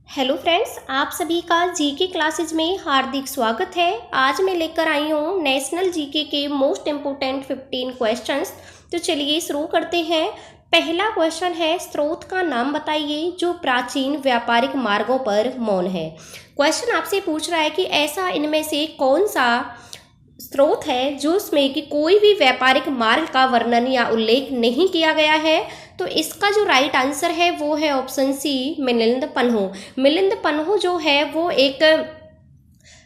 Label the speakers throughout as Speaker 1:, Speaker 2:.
Speaker 1: Hello friends, आप सभी का जीके क्लासेज में हार्दिक स्वागत है। आज मैं लेकर आई हूँ नेशनल जीके के मोस्ट इम्पोर्टेंट 15 क्वेश्चंस। तो चलिए शुरू करते हैं। पहला क्वेश्चन है, स्रोत का नाम बताइए जो प्राचीन व्यापारिक मार्गों पर मौन है। क्वेश्चन आपसे पूछ रहा है कि ऐसा इनमें से कौन सा स्रोत है जो उसमें कि कोई भी व्यापारिक मार्ग का वर्णन या उल्लेख नहीं किया गया है। तो इसका जो राइट आंसर है वो है ऑप्शन सी, मिलिंद पन्हु। मिलिंद पन्हु जो है वो एक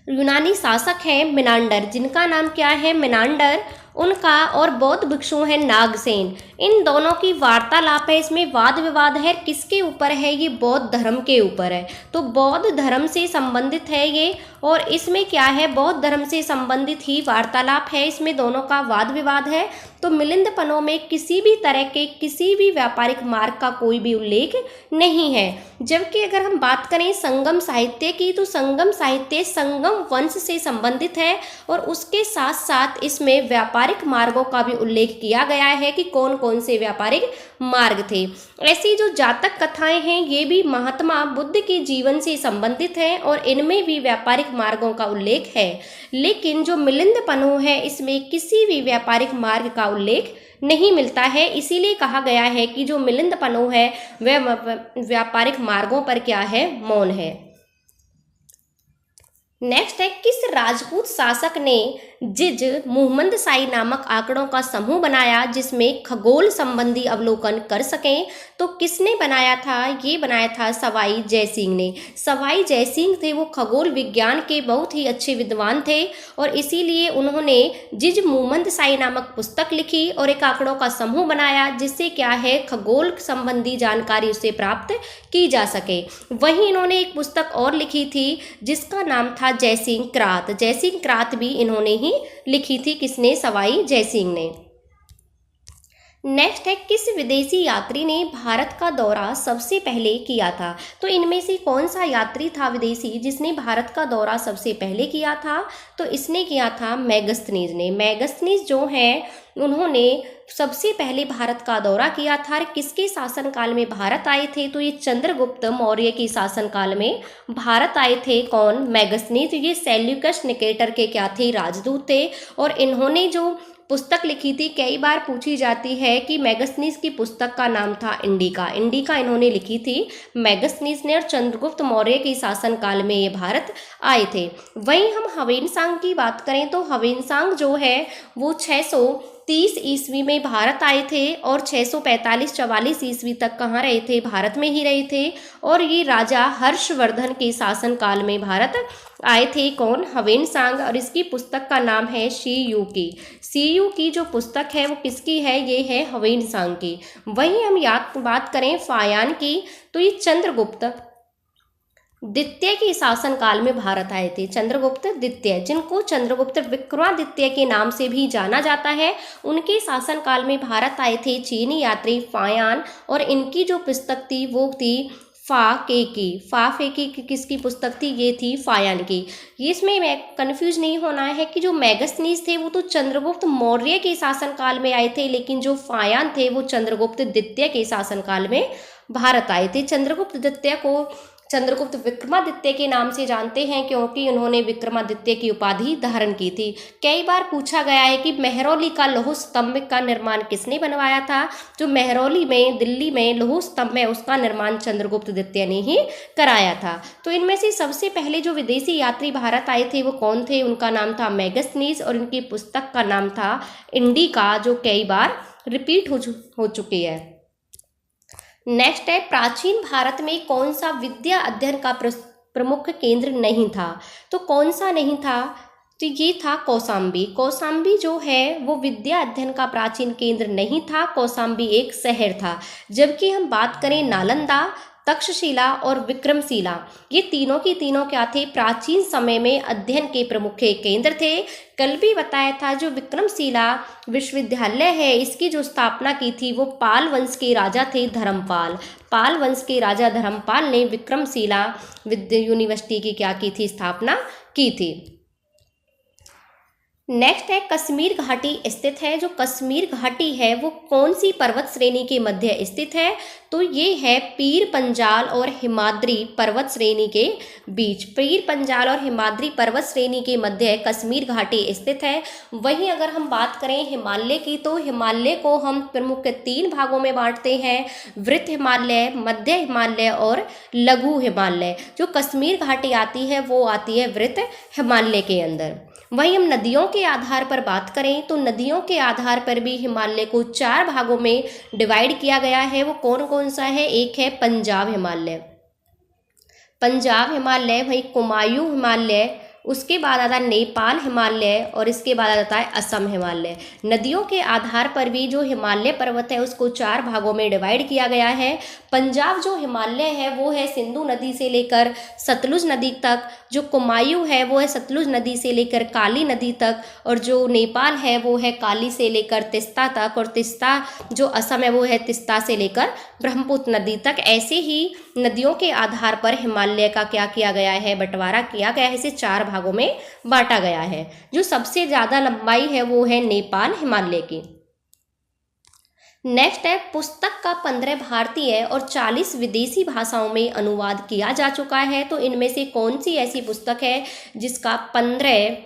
Speaker 1: यूनानी शासक है मिनांडर, जिनका नाम क्या है मिनांडर, उनका, और बौद्ध भिक्षु है नागसेन। इन दोनों की वार्तालाप है। इसमें वाद विवाद है, किसके ऊपर है? ये बौद्ध धर्म के ऊपर है। तो बौद्ध धर्म से संबंधित है ये, और इसमें क्या है, बौद्ध धर्म से संबंधित ही वार्तालाप है। इसमें दोनों का वाद विवाद है। तो मिलिंद पन्हु में किसी भी तरह के किसी भी व्यापारिक मार्ग का कोई भी उल्लेख नहीं है। जबकि अगर हम बात करें संगम साहित्य की, तो संगम साहित्य संगम वंश से संबंधित है, और उसके साथ साथ इसमें व्यापारिक मार्गों का भी उल्लेख किया गया है कि कौन कौन से व्यापारिक मार्ग थे। ऐसी जो जातक कथाएं हैं ये भी महात्मा बुद्ध के जीवन से संबंधित हैं, और इनमें भी व्यापारिक मार्गों का उल्लेख है। लेकिन जो मिलिंद पन्हु है इसमें किसी भी व्यापारिक मार्ग का उल्लेख नहीं मिलता है। इसीलिए कहा गया है कि जो मिलिंद पन्हु है वह व्यापारिक मार्गों पर क्या है, मौन है। नेक्स्ट है, किस राजपूत शासक ने जिज मुहम्मद शाही नामक आंकड़ों का समूह बनाया जिसमें खगोल संबंधी अवलोकन कर सकें? तो किसने बनाया था? ये बनाया था सवाई जयसिंह ने। सवाई जयसिंह थे वो खगोल विज्ञान के बहुत ही अच्छे विद्वान थे, और इसीलिए उन्होंने जिज मुहम्मद शाही नामक पुस्तक लिखी और एक आंकड़ों का समूह बनाया जिससे क्या है, खगोल संबंधी जानकारी उसे प्राप्त की जा सके। वहीं इन्होंने एक पुस्तक और लिखी थी जिसका नाम था जयसिंह क्रात। जयसिंह क्रात भी इन्होंने ही लिखी थी। किसने? सवाई जयसिंह ने। नेक्स्ट है, किस विदेशी यात्री ने भारत का दौरा सबसे पहले किया था? तो इनमें से कौन सा यात्री था विदेशी जिसने भारत का दौरा सबसे पहले किया था? तो इसने किया था मेगास्थनीज ने। मेगास्थनीज जो है उन्होंने सबसे पहले भारत का दौरा किया था। किसके शासनकाल में भारत आए थे? तो ये चंद्रगुप्त मौर्य के शासनकाल में भारत आए थे। कौन? मेगास्थनीज। तो ये सेल्यूकस निकेटर के क्या थे? राजदूत थे। और इन्होंने जो पुस्तक लिखी थी, कई बार पूछी जाती है कि मेगास्थनीज की पुस्तक का नाम था इंडिका। इंडिका इन्होंने लिखी थी मेगास्थनीज ने, और चंद्रगुप्त मौर्य के शासनकाल में ये भारत आए थे। वहीं हम ह्वेनसांग की बात करें तो ह्वेनसांग जो है वो 630 ईस्वी में भारत आए थे, और 645-44 ईस्वी तक कहाँ रहे थे? भारत में ही रहे थे। और ये राजा हर्षवर्धन के शासनकाल में भारत आए थे। कौन? ह्वेनसांग। और इसकी पुस्तक का नाम है सीयू की। सीयू की जो पुस्तक है वो किसकी है? ये है ह्वेनसांग की। वहीं हम बात करें फायान की, तो ये चंद्रगुप्त द्वितीय के शासनकाल में भारत आए थे। चंद्रगुप्त द्वितीय, जिनको चंद्रगुप्त विक्रमादित्य के नाम से भी जाना जाता है, उनके शासनकाल में भारत आए थे चीनी यात्री फायान। और इनकी जो पुस्तक थी वो थी फा फे की किसकी पुस्तक थी? ये थी फायान की। इसमें मैं कंफ्यूज नहीं होना है कि जो मेगास्थनीज थे वो तो चंद्रगुप्त मौर्य के शासनकाल में आए थे, लेकिन जो फायान थे वो चंद्रगुप्त द्वितीय के शासनकाल में भारत आए थे। चंद्रगुप्त द्वितीय को चंद्रगुप्त विक्रमादित्य के नाम से जानते हैं क्योंकि उन्होंने विक्रमादित्य की उपाधि धारण की थी। कई बार पूछा गया है कि मेहरौली का लौह स्तंभ का निर्माण किसने बनवाया था? जो मेहरौली में दिल्ली में लौह स्तंभ है उसका निर्माण चंद्रगुप्त द्वितीय ने ही कराया था। तो इनमें से सबसे पहले जो विदेशी यात्री भारत आए थे वो कौन थे? उनका नाम था मेगास्थनीज, और इनकी पुस्तक का नाम था इंडिका, जो कई बार रिपीट हो चुकी है। नेक्स्ट है, प्राचीन भारत में कौन सा विद्या अध्ययन का प्रमुख केंद्र नहीं था? तो कौन सा नहीं था? तो ये था कौशाम्बी। कौशाम्बी जो है वो विद्या अध्ययन का प्राचीन केंद्र नहीं था। कौशाम्बी एक शहर था। जबकि हम बात करें नालंदा, तक्षशिला और विक्रमशिला, ये तीनों की तीनों क्या थे? प्राचीन समय में अध्ययन के प्रमुख केंद्र थे। कल भी बताया था जो विक्रमशिला विश्वविद्यालय है इसकी जो स्थापना की थी वो पाल वंश के राजा थे धर्मपाल। पाल वंश के राजा धर्मपाल ने विक्रमशिला यूनिवर्सिटी की क्या की थी? स्थापना की थी। नेक्स्ट है कश्मीर घाटी स्थित है। जो कश्मीर घाटी है वो कौन सी पर्वत श्रेणी के मध्य स्थित है? तो ये है पीर पंजाल और हिमाद्री पर्वत श्रेणी के बीच। पीर पंजाल और हिमाद्री पर्वत श्रेणी के मध्य कश्मीर घाटी स्थित है। वहीं अगर हम बात करें हिमालय की, तो हिमालय को हम प्रमुख 3 भागों में बांटते हैं, वृत्त हिमालय, मध्य हिमालय और लघु हिमालय। जो कश्मीर घाटी आती है वो आती है वृत्त हिमालय के अंदर। वहीं हम नदियों के आधार पर बात करें तो नदियों के आधार पर भी हिमालय को 4 भागों में डिवाइड किया गया है। वो कौन कौन सा है? एक है पंजाब हिमालय, पंजाब हिमालय, वहीं कुमायूं हिमालय, उसके बाद आता है नेपाल हिमालय और इसके बाद आता है असम हिमालय। नदियों के आधार पर भी जो हिमालय पर्वत है उसको 4 भागों में डिवाइड किया गया है। पंजाब जो हिमालय है वो है सिंधु नदी से लेकर सतलुज नदी तक। जो कुमायूं है वो है सतलुज नदी से लेकर काली नदी तक। और जो नेपाल है वो है काली से लेकर तिस्ता तक। और तिस्ता जो असम है वो है तिस्ता से लेकर ब्रह्मपुत्र नदी तक। ऐसे ही नदियों के आधार पर हिमालय का क्या किया गया है? बंटवारा किया गया है, इसे 4 भागों में बांटा गया है। जो सबसे ज्यादा लंबाई है वो है नेपाल हिमालय की। नेक्स्ट है पुस्तक का 15 भारतीय और 40 विदेशी भाषाओं में अनुवाद किया जा चुका है। तो इनमें से कौन सी ऐसी पुस्तक है जिसका 15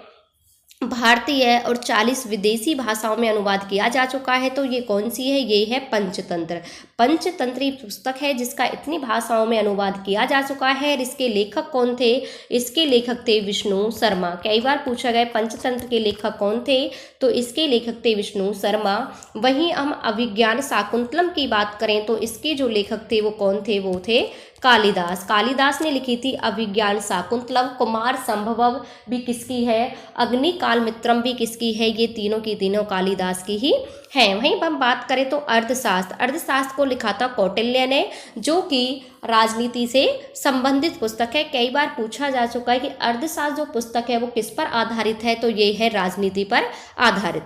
Speaker 1: भारतीय और 40 विदेशी भाषाओं में अनुवाद किया जा चुका है? तो ये कौन सी है? ये है पंचतंत्र। पंचतंत्री पुस्तक है जिसका इतनी भाषाओं में अनुवाद किया जा चुका है। और इसके लेखक कौन थे? इसके लेखक थे विष्णु शर्मा। कई बार पूछा गया पंचतंत्र के लेखक कौन थे? तो इसके लेखक थे विष्णु शर्मा। वहीं हम अभिज्ञान शाकुंतलम की बात करें तो इसके जो लेखक थे वो कौन थे? वो थे कालिदास। कालिदास ने लिखी थी अभिज्ञान शाकुंतलम। कुमार संभवम भी किसकी है? अग्निकाल मित्रम भी किसकी है? ये तीनों की तीनों कालिदास की ही हैं। वहीं हम बात करें तो अर्थशास्त्र, अर्थशास्त्र को लिखा था कौटिल्य ने, जो कि राजनीति से संबंधित पुस्तक है। कई बार पूछा जा चुका है कि अर्थशास्त्र जो पुस्तक है वो किस पर आधारित है? तो ये है राजनीति पर आधारित।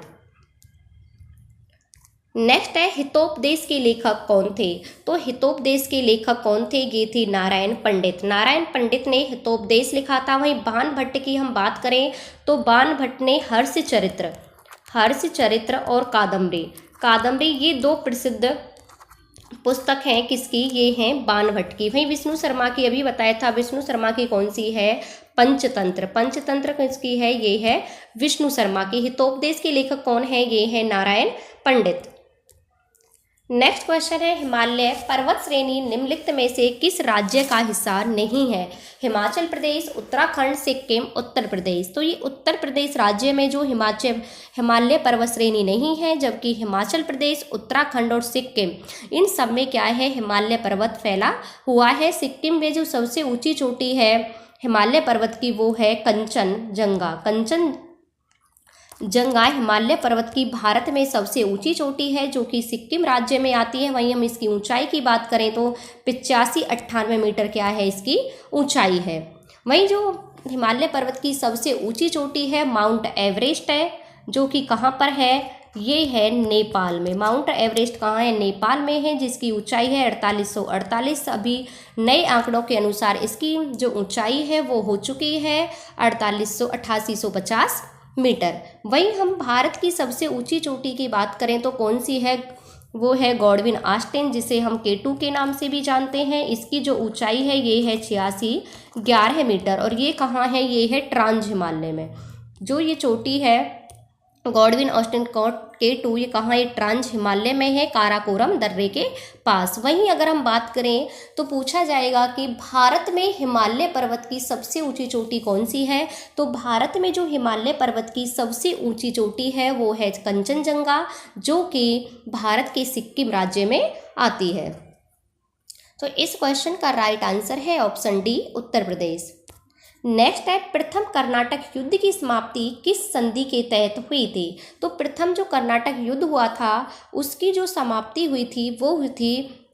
Speaker 1: नेक्स्ट है हितोपदेश के लेखक कौन थे? तो हितोपदेश के लेखक कौन थे? ये थे नारायण पंडित। नारायण पंडित ने हितोपदेश लिखा था। वहीं बाणभट्ट की हम बात करें तो बाणभट्ट ने हर्षचरित्र और कादम्बरी ये 2 प्रसिद्ध पुस्तक हैं। किसकी? ये हैं बाणभट्ट की। वहीं विष्णु शर्मा की अभी बताया था, विष्णु शर्मा की कौन सी है? पंचतंत्र। पंचतंत्र किसकी है? ये है विष्णु शर्मा की। हितोपदेश के लेखक कौन है? ये है नारायण पंडित। नेक्स्ट क्वेश्चन है हिमालय पर्वत श्रेणी निम्नलिखित में से किस राज्य का हिस्सा नहीं है? हिमाचल प्रदेश, उत्तराखंड, सिक्किम, उत्तर प्रदेश। तो ये उत्तर प्रदेश राज्य में जो हिमालय पर्वत श्रेणी नहीं है, जबकि हिमाचल प्रदेश, उत्तराखंड और सिक्किम इन सब में क्या है? हिमालय पर्वत फैला हुआ है। सिक्किम में जो सबसे ऊंची चोटी है हिमालय पर्वत की वो है कंचनजंगा। कंचनजंगा हिमालय पर्वत की भारत में सबसे ऊंची चोटी है जो कि सिक्किम राज्य में आती है। वहीं हम इसकी ऊंचाई की बात करें तो 85-98 मीटर क्या है इसकी ऊंचाई है। वहीं जो हिमालय पर्वत की सबसे ऊंची चोटी है माउंट एवरेस्ट है, जो कि कहाँ पर है? ये है नेपाल में। माउंट एवरेस्ट कहाँ है? नेपाल में है, जिसकी ऊंचाई है 4848। अभी नए आंकड़ों के अनुसार इसकी जो ऊंचाई है वो हो चुकी है 8850 मीटर। वहीं हम भारत की सबसे ऊंची चोटी की बात करें तो कौन सी है? वो है गॉडविन ऑस्टिन, जिसे हम K2 के नाम से भी जानते हैं। इसकी जो ऊंचाई है ये है 8611 मीटर। और ये कहाँ है? ये है ट्रांस हिमालय में। जो ये चोटी है गॉडविन ऑस्टिन K2 ये कहाँ? ये ट्रांस हिमालय में है, काराकोरम दर्रे के पास। वहीं अगर हम बात करें तो पूछा जाएगा कि भारत में हिमालय पर्वत की सबसे ऊंची चोटी कौन सी है? तो भारत में जो हिमालय पर्वत की सबसे ऊंची चोटी है वो है कंचनजंगा, जो कि भारत के सिक्किम राज्य में आती है। तो इस क्वेश्चन का राइट आंसर है option D, Uttar Pradesh. Next है प्रथम कर्नाटक युद्ध की समाप्ति किस संधि के तहत हुई थी? तो प्रथम जो कर्नाटक युद्ध हुआ था उसकी जो समाप्ति हुई थी वो हुई थी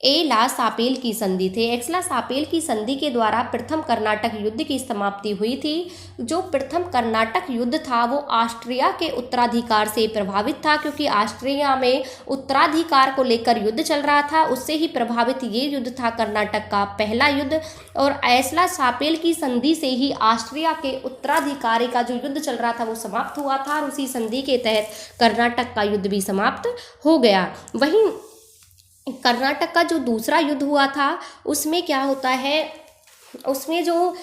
Speaker 1: एला सापेल की संधि थे। एक्सला सापेल की संधि के द्वारा प्रथम कर्नाटक युद्ध की समाप्ति हुई थी। जो प्रथम कर्नाटक युद्ध था वो ऑस्ट्रिया के उत्तराधिकार से प्रभावित था, क्योंकि ऑस्ट्रिया में उत्तराधिकार को लेकर युद्ध चल रहा था, उससे ही प्रभावित ये युद्ध था कर्नाटक का पहला युद्ध। और एसला सापेल की संधि से ही ऑस्ट्रिया के उत्तराधिकारी का जो युद्ध चल रहा था वो समाप्त हुआ था, और उसी संधि के तहत कर्नाटक का युद्ध भी समाप्त हो गया। वहीं कर्नाटक का जो दूसरा युद्ध हुआ था उसमें क्या होता है, उसमें जो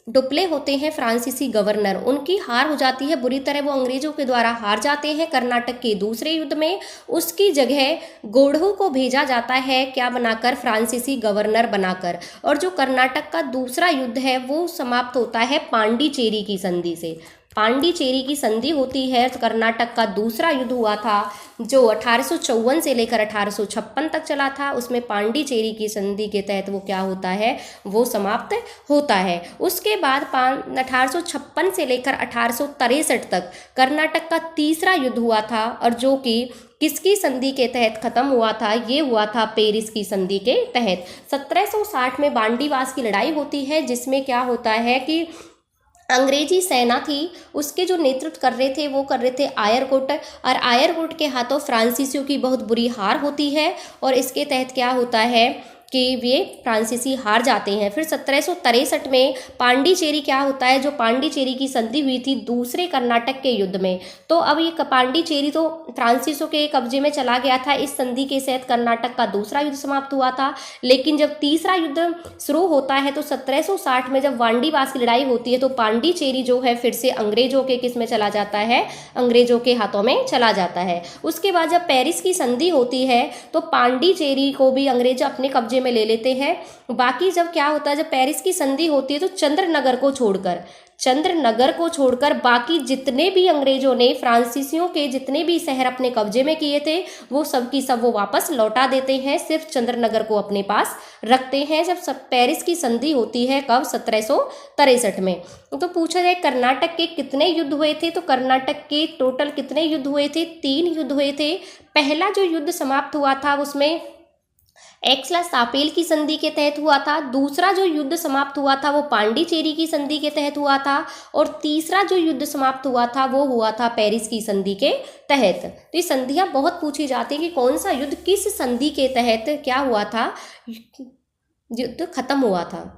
Speaker 1: डुप्ले होते हैं फ्रांसीसी गवर्नर, उनकी हार हो जाती है बुरी तरह, वो अंग्रेजों के द्वारा हार जाते हैं कर्नाटक के दूसरे युद्ध में। उसकी जगह गोढ़ू को भेजा जाता है क्या बनाकर, फ्रांसीसी गवर्नर बनाकर। और जो कर्नाटक का दूसरा युद्ध है वो समाप्त होता है पांडिचेरी की संधि से। पांडिचेरी की संधि होती है तो कर्नाटक का दूसरा युद्ध हुआ था जो 1854 से लेकर 1856 तक चला था। उसमें पांडिचेरी की संधि के तहत वो क्या होता है, वो समाप्त होता है। उसके बाद 1856 से लेकर 1863 तक कर्नाटक का तीसरा युद्ध हुआ था, और जो कि किसकी संधि के तहत खत्म हुआ था, ये हुआ था पेरिस की संधि के तहत। 1760 में बांडीवास की लड़ाई होती है, जिसमें क्या होता है कि अंग्रेजी सेना थी, उसके जो नेतृत्व कर रहे थे वो कर रहे थे आयरकोट, और आयरकोट के हाथों फ्रांसीसियों की बहुत बुरी हार होती है, और इसके तहत क्या होता है कि वे फ्रांसीसी हार जाते हैं। फिर 1763 में पांडिचेरी क्या होता है, जो पांडिचेरी की संधि हुई थी दूसरे कर्नाटक के युद्ध में। तो अब ये पांडिचेरी तो फ्रांसीसियों के कब्जे में चला गया था, इस संधि के तहत कर्नाटक का दूसरा युद्ध समाप्त हुआ था। लेकिन जब तीसरा युद्ध शुरू होता है तो 1760 में जब वांडीवास की लड़ाई होती है तो पांडिचेरी जो है फिर से अंग्रेजों के किस में चला जाता है, अंग्रेजों के हाथों में चला जाता है। उसके बाद जब पेरिस की संधि होती है तो पांडिचेरी को भी अंग्रेज अपने कब्जे में ले लेते हैं। बाकी जब क्या होता है, जब पेरिस की संधि होती है तो चंद्रनगर को छोड़कर बाकी जितने भी अंग्रेजों ने फ्रांसीसियों के जितने भी शहर अपने कब्जे में किए थे वो सब की सब वो वापस लौटा देते हैं, सिर्फ चंद्रनगर को अपने पास रखते हैं। जब सब पेरिस की संधि होती है कब, 1763 में। तो पूछा जाए कर्नाटक के कितने युद्ध हुए थे, तो कर्नाटक के टोटल कितने युद्ध हुए थे, 3 युद्ध हुए थे। पहला जो युद्ध समाप्त हुआ था उसमें एक्सला सापेल की संधि के तहत हुआ था। दूसरा जो युद्ध समाप्त हुआ था वो पांडिचेरी की संधि के तहत हुआ था, और तीसरा जो युद्ध समाप्त हुआ था वो हुआ था पेरिस की संधि के तहत। तो ये संधियां बहुत पूछी जाती है कि कौन सा युद्ध किस संधि के तहत क्या हुआ था, युद्ध खत्म हुआ था।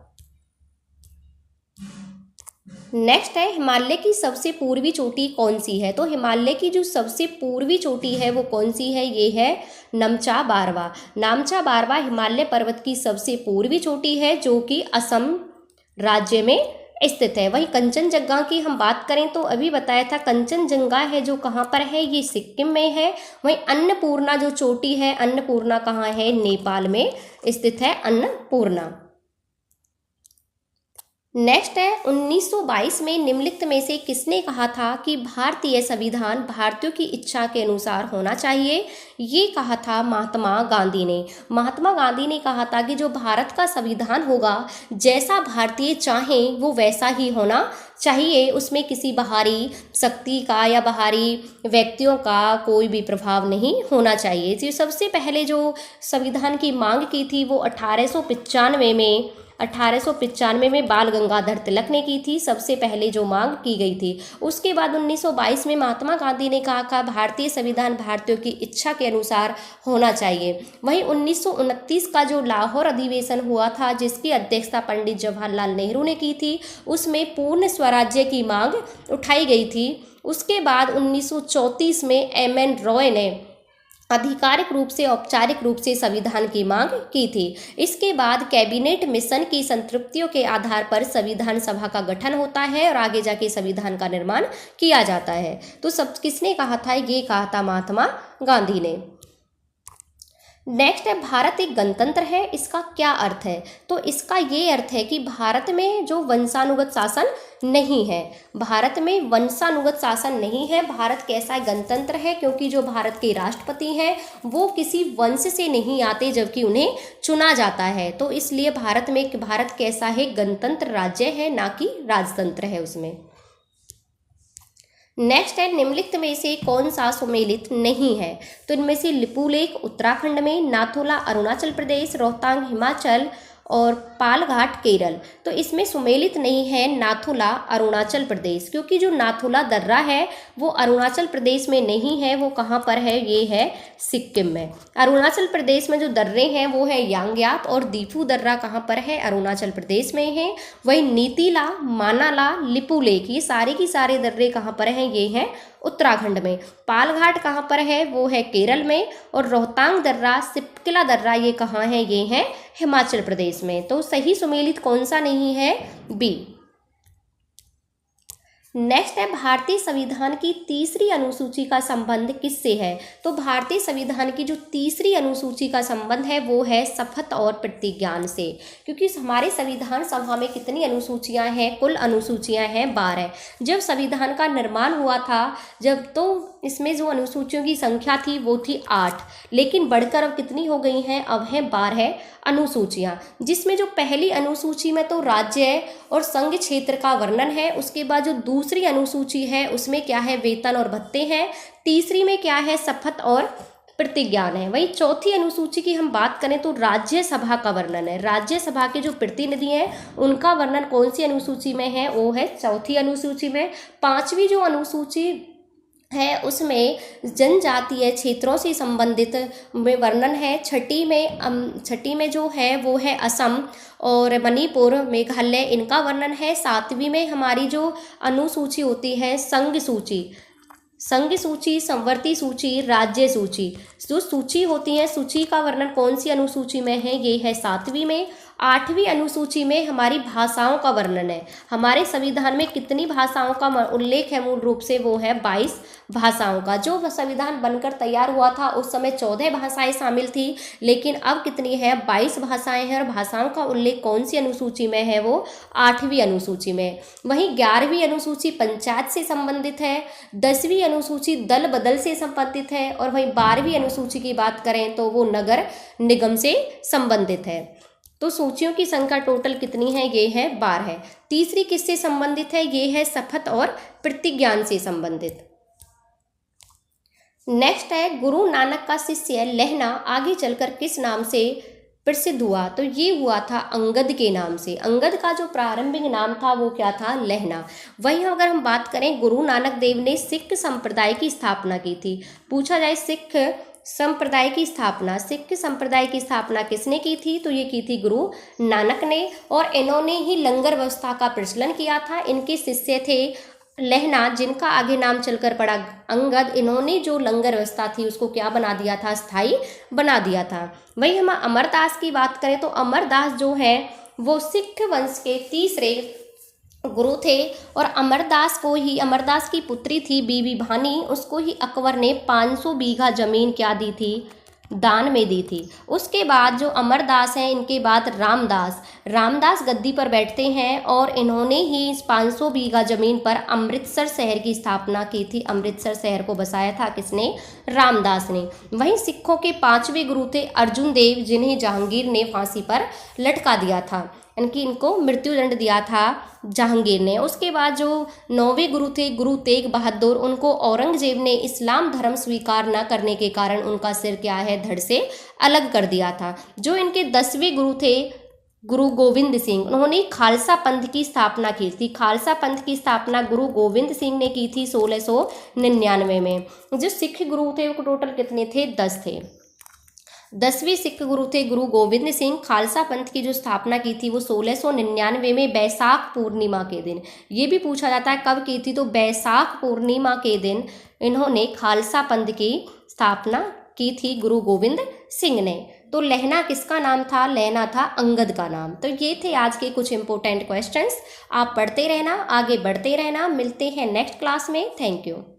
Speaker 1: नेक्स्ट है हिमालय की सबसे पूर्वी चोटी कौन सी है। तो हिमालय की जो सबसे पूर्वी चोटी है वो कौन सी है, ये है नमचा बारवा। नामचा बारवा हिमालय पर्वत की सबसे पूर्वी चोटी है जो कि असम राज्य में स्थित है। वहीं कंचनजंगा की हम बात करें तो अभी बताया था कंचनजंगा है जो कहाँ पर है, ये सिक्किम में है। वहीं अन्नपूर्णा जो चोटी है, अन्नपूर्णा कहाँ है, नेपाल में स्थित है अन्नपूर्णा। नेक्स्ट है 1922 में निम्नलिखित में से किसने कहा था कि भारतीय संविधान भारतीयों की इच्छा के अनुसार होना चाहिए। ये कहा था महात्मा गांधी ने। महात्मा गांधी ने कहा था कि जो भारत का संविधान होगा जैसा भारतीय चाहें वो वैसा ही होना चाहिए, उसमें किसी बाहरी शक्ति का या बाहरी व्यक्तियों का कोई भी प्रभाव नहीं होना चाहिए। जो सबसे पहले जो संविधान की मांग की थी वो 1895 में बाल गंगाधर तिलक ने की थी, सबसे पहले जो मांग की गई थी। उसके बाद 1922 में महात्मा गांधी ने कहा भारतीय संविधान भारतीयों की इच्छा के अनुसार होना चाहिए। वहीं 1929 का जो लाहौर अधिवेशन हुआ था जिसकी अध्यक्षता पंडित जवाहरलाल नेहरू ने की थी, उसमें पूर्ण स्वराज्य की मांग उठाई गई थी। उसके बाद 1934 में एम.एन. रॉय ने आधिकारिक रूप से औपचारिक रूप से संविधान की मांग की थी। इसके बाद कैबिनेट मिशन की संतृप्तियों के आधार पर संविधान सभा का गठन होता है और आगे जाके संविधान का निर्माण किया जाता है। तो सब किसने कहा था, ये कहा था महात्मा गांधी ने। नेक्स्ट है भारत एक गणतंत्र है, इसका क्या अर्थ है। तो इसका ये अर्थ है कि भारत में जो वंशानुगत शासन नहीं है, भारत में वंशानुगत शासन नहीं है। भारत कैसा गणतंत्र है, क्योंकि जो भारत के राष्ट्रपति हैं वो किसी वंश से नहीं आते जबकि उन्हें चुना जाता है। तो इसलिए भारत कैसा है, गणतंत्र राज्य है, ना कि राजतंत्र है उसमें। नेक्स्ट है, निम्नलिखित में से कौन सा सुमेलित नहीं है? तो इनमें से लिपुलेख उत्तराखंड में, नाथुला अरुणाचल प्रदेश, रोहतांग हिमाचल और पालघाट केरल। तो इसमें सुमेलित नहीं है नाथुला अरुणाचल प्रदेश, क्योंकि जो नाथुला दर्रा है वो अरुणाचल प्रदेश में नहीं है, वो कहाँ पर है? ये है सिक्किम में। अरुणाचल प्रदेश में जो दर्रे हैं वो है यांग्याप और दीफू दर्रा कहाँ पर है? अरुणाचल प्रदेश में है। वही नीतीला, मानाला, लिपुलेख ये सारे की सारे दर्रे कहाँ पर हैं? ये हैं उत्तराखंड में। पालघाट कहाँ पर है? वो है केरल में। और रोहतांग दर्रा, सिपकिला दर्रा ये कहाँ है? ये है हिमाचल प्रदेश में। तो सही सुमेलित कौन सा नहीं है? बी। नेक्स्ट है, भारतीय संविधान की तीसरी अनुसूची का संबंध किससे है? तो भारतीय संविधान की जो तीसरी अनुसूची का संबंध है वो है शपथ और प्रतिज्ञान से, क्योंकि हमारे संविधान सभा में कितनी अनुसूचियां हैं? कुल अनुसूचियां हैं 12। जब संविधान का निर्माण हुआ था तो इसमें जो अनुसूचियों की संख्या थी वो थी 8, लेकिन बढ़कर अब कितनी हो गई हैं? अब हैं 12 अनुसूचियां, जिसमें जो पहली अनुसूची में तो राज्य और संघ क्षेत्र का वर्णन है। उसके बाद जो दूसरी अनुसूची है उसमें क्या है? वेतन और भत्ते हैं। तीसरी में क्या है? शपथ और प्रतिज्ञान है। वही चौथी अनुसूची की हम बात करें तो राज्यसभा का वर्णन है। राज्यसभा के जो प्रतिनिधि हैं उनका वर्णन कौन सी अनुसूची में है? वो है चौथी अनुसूची में। पांचवी जो अनुसूची है उसमें जनजातीय क्षेत्रों से संबंधित में वर्णन है। छठी में जो है वो है असम और मणिपुर, मेघालय, इनका वर्णन है। 7वीं में हमारी जो अनुसूची होती है संघ सूची, संवर्ती सूची, राज्य सूची, जो सूची होती है सूची का वर्णन कौन सी अनुसूची में है? ये है 7वीं में। 8वीं अनुसूची में हमारी भाषाओं का वर्णन है। हमारे संविधान में कितनी भाषाओं का उल्लेख है? मूल रूप से वो है 22 भाषाओं का। जो संविधान बनकर तैयार हुआ था उस समय 14 भाषाएं शामिल थी, लेकिन अब कितनी है? 22 भाषाएं हैं। और भाषाओं का उल्लेख कौन सी अनुसूची में है? वो 8वीं अनुसूची में। वहीं 11वीं अनुसूची पंचायत से संबंधित है। 10वीं अनुसूची दल बदल से संबंधित है। और वहीं 12वीं अनुसूची की बात करें तो वो नगर निगम से संबंधित है। तो सूचियों की संख्या टोटल कितनी है? ये है 12। तीसरी किससे संबंधित है? ये है शपथ और प्रतिज्ञान से संबंधित। नेक्स्ट है, गुरु नानक का शिष्य लहना आगे चलकर किस नाम से प्रसिद्ध हुआ? तो ये हुआ था अंगद के नाम से। अंगद का जो प्रारंभिक नाम था वो क्या था? लहना। वहीं अगर हम बात करें, गुरु नानक देव ने सिख संप्रदाय की स्थापना की थी। पूछा जाए सिख संप्रदाय की स्थापना किसने की थी? तो ये की थी गुरु नानक ने। और इन्होंने ही लंगर व्यवस्था का प्रचलन किया था। इनके शिष्य थे लहना, जिनका आगे नाम चलकर पड़ा अंगद। इन्होंने जो लंगर व्यवस्था थी उसको क्या बना दिया था? स्थायी बना दिया था। वहीं हम अमरदास की बात करें तो अमरदास जो है वो सिख वंश के तीसरे गुरु थे। और अमरदास की पुत्री थी बीबी भानी, उसको ही अकबर ने 500 बीघा जमीन क्या दी थी? दान में दी थी। उसके बाद जो अमरदास हैं, इनके बाद रामदास गद्दी पर बैठते हैं और इन्होंने ही इस 500 बीघा जमीन पर अमृतसर शहर की स्थापना की थी। अमृतसर शहर को बसाया था किसने? रामदास ने। वहीं सिखों के 5वें गुरु थे अर्जुन देव, जिन्हें जहांगीर ने फांसी पर लटका दिया था। इनको मृत्युदंड दिया था जहांगीर ने। उसके बाद जो 9वें गुरु थे गुरु तेग बहादुर, उनको औरंगजेब ने इस्लाम धर्म स्वीकार न करने के कारण उनका सिर क्या है? धड़ से अलग कर दिया था। जो इनके 10वें गुरु थे गुरु गोविंद सिंह, उन्होंने खालसा पंथ की स्थापना की थी। खालसा पंथ की स्थापना गुरु गोविंद सिंह ने की थी 1699 में। जो सिख गुरु थे वो टोटल कितने थे? 10 थे। 10वें सिख गुरु थे गुरु गोविंद सिंह। खालसा पंथ की जो स्थापना की थी वो 1699 में बैसाख पूर्णिमा के दिन। ये भी पूछा जाता है कब की थी? तो बैसाख पूर्णिमा के दिन इन्होंने खालसा पंथ की स्थापना की थी गुरु गोविंद सिंह ने। तो लहना किसका नाम था? लहना था अंगद का नाम। तो ये थे आज के कुछ इंपॉर्टेंट क्वेश्चंस। आप पढ़ते रहना, आगे बढ़ते रहना। मिलते हैं नेक्स्ट क्लास में। Thank you.